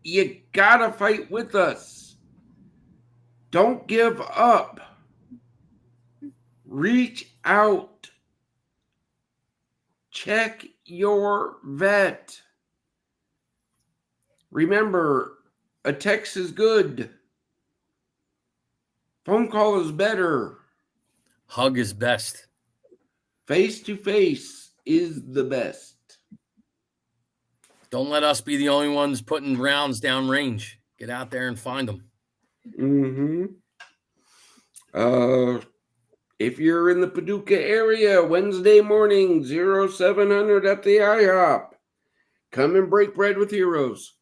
you gotta fight with us. Don't give up. Reach out. Check your vet. Remember, a text is good. Phone call is better. Hug is best. Face to face is the best. Don't let us be the only ones putting rounds down range. Get out there and find them. Mm-hmm. If you're in the Paducah area, Wednesday morning, 0700 at the IHOP. Come and break bread with heroes.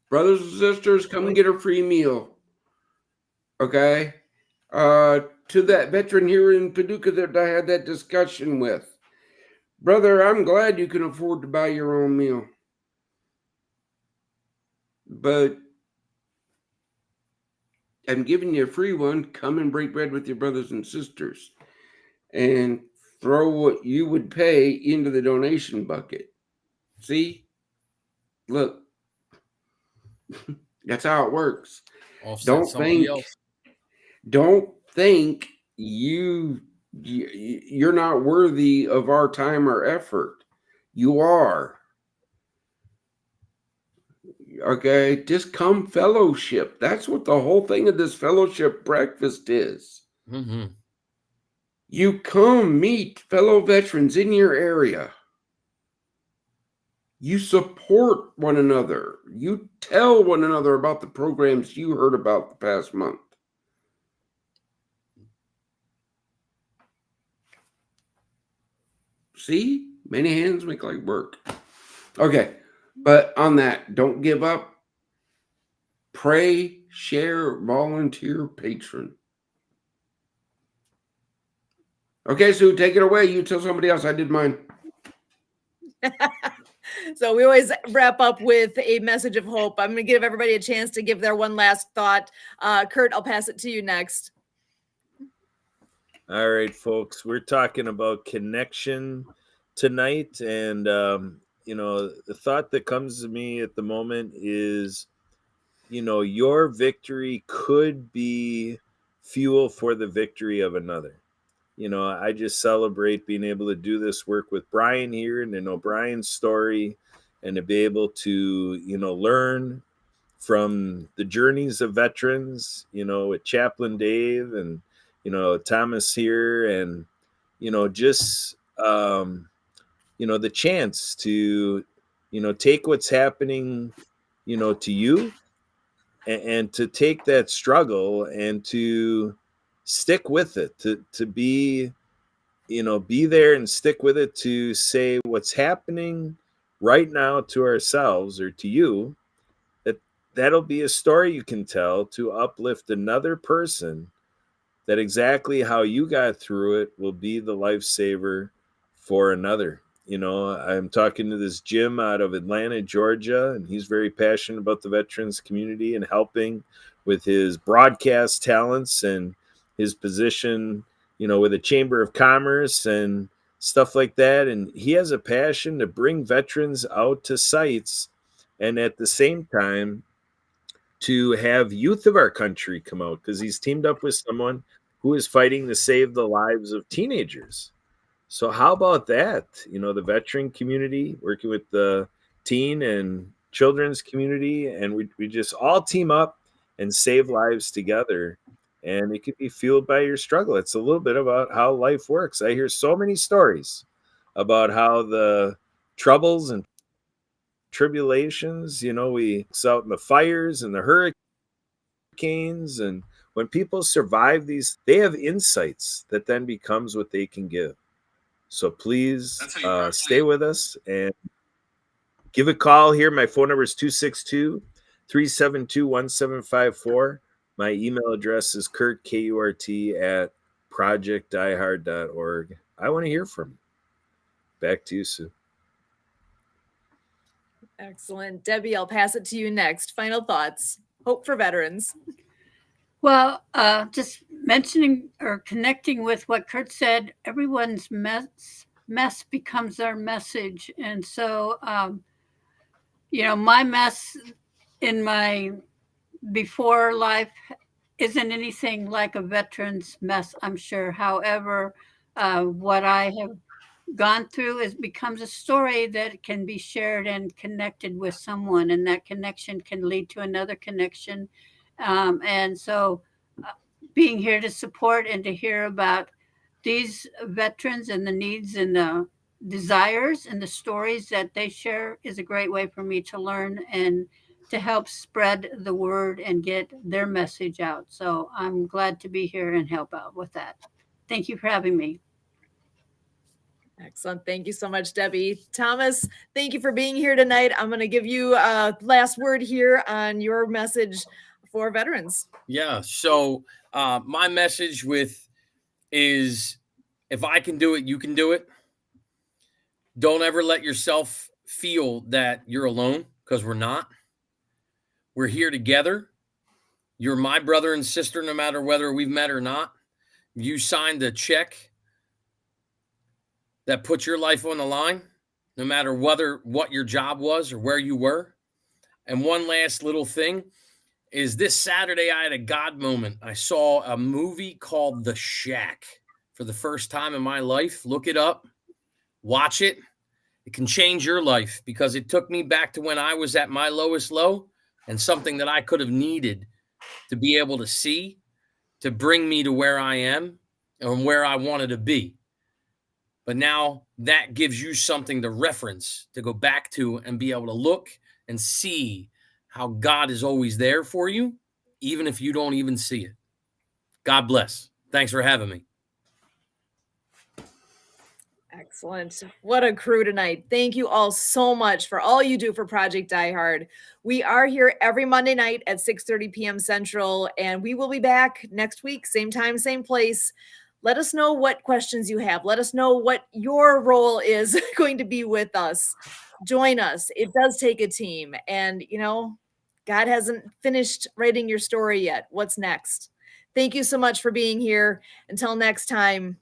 Brothers and sisters, come get a free meal. Okay? To that veteran here in Paducah that I had that discussion with. Brother, I'm glad you can afford to buy your own meal. But I'm giving you a free one. Come and break bread with your brothers and sisters. And throw what you would pay into the donation bucket. See? Look. That's how it works. Offset somebody else. Don't think you're not worthy of our time or effort. You are. Okay, just come fellowship. That's what the whole thing of this fellowship breakfast is. Mm-hmm. You come meet fellow veterans in your area. You support one another. You tell one another about the programs you heard about the past month. See? Many hands make light work. Okay. But on that, don't give up. Pray, share, volunteer, patron. Okay, Sue, take it away. You tell somebody else. I did mine. So we always wrap up with a message of hope. I'm going to give everybody a chance to give their one last thought. Kurt, I'll pass it to you next. All right, folks, we're talking about connection tonight. And, the thought that comes to me at the moment is, your victory could be fuel for the victory of another. I just celebrate being able to do this work with Brian here and to know Brian's story and to be able to, learn from the journeys of veterans, with Chaplain Dave and, Thomas here and, just, the chance to, take what's happening, to you and to take that struggle and to stick with it, to be, be there and stick with it, to say what's happening right now to ourselves or to you, that'll be a story you can tell to uplift another person, that exactly how you got through it will be the lifesaver for another. I'm talking to this Jim out of Atlanta, Georgia, and he's very passionate about the veterans community and helping with his broadcast talents and his position, with the Chamber of Commerce and stuff like that. And he has a passion to bring veterans out to sites and at the same time to have youth of our country come out, because he's teamed up with someone who is fighting to save the lives of teenagers. So how about that? The veteran community working with the teen and children's community, and we just all team up and save lives together. And it could be fueled by your struggle. It's a little bit about how life works. I hear so many stories about how the troubles and tribulations, we out in the fires and the hurricanes, and when people survive these, they have insights that then becomes what they can give. So please stay with us and give a call here. My phone number is 262-372-1754. My email address is Kurt, Kurt, at projectdiehard.org. I want to hear from you. Back to you, Sue. Excellent. Debbie, I'll pass it to you next. Final thoughts. Hope for veterans. Well, just mentioning or connecting with what Kurt said, everyone's mess becomes their message. And so, my mess in my before life isn't anything like a veteran's mess, I'm sure. However, what I have gone through becomes a story that can be shared and connected with someone, and that connection can lead to another connection. And so being here to support and to hear about these veterans and the needs and the desires and the stories that they share is a great way for me to learn and to help spread the word and get their message out. So I'm glad to be here and help out with that. Thank you for having me. Excellent. Thank you so much, Debbie. Thomas, thank you for being here tonight. I'm going to give you a last word here on your message for veterans. Yeah. So my message is if I can do it, you can do it. Don't ever let yourself feel that you're alone, because we're not. We're here together. You're my brother and sister, no matter whether we've met or not. You signed a check that puts your life on the line, no matter what your job was or where you were. And one last little thing is this Saturday, I had a God moment. I saw a movie called The Shack for the first time in my life. Look it up, watch it. It can change your life, because it took me back to when I was at my lowest low, and something that I could have needed to be able to see, to bring me to where I am and where I wanted to be. But now that gives you something to reference, to go back to and be able to look and see how God is always there for you, even if you don't even see it. God bless. Thanks for having me. Excellent. What a crew tonight. Thank you all so much for all you do for Project Die Hard. We are here every Monday night at 6:30 p.m. Central, and we will be back next week, same time, same place. Let us know what questions you have. Let us know what your role is going to be with us. Join us. It does take a team. And, God hasn't finished writing your story yet. What's next? Thank you so much for being here. Until next time.